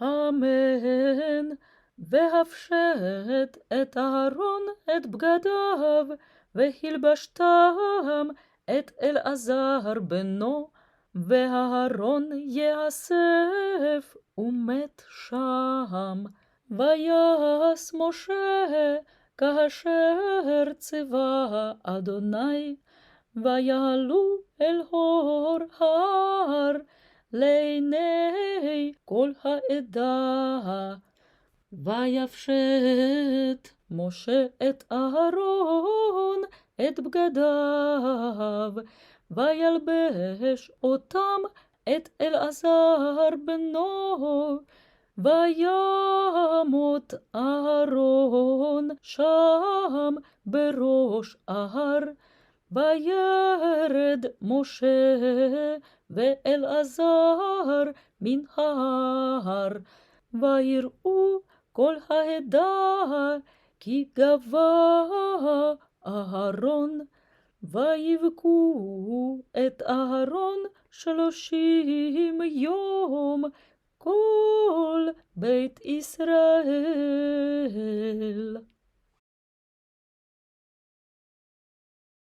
אמן. והפשט את אהרון את בגדיו, והלבשתם את אלעזר בנו, ואהרון יאסף ומת שם. ויעש משה כאשר ציווה אדוני, ויעלו אל הור ההר לעיני כל העדה. ויפשט משה את אהרון את בגדיו, וילבש אותם את אלעזר בנו, וימות אהרון שם בראש ההר. וירד משה ואלעזר מן ההר, ויראו כל העדה כי גבה אהרון, ויבכו את אהרון 30 יום כל בית ישראל.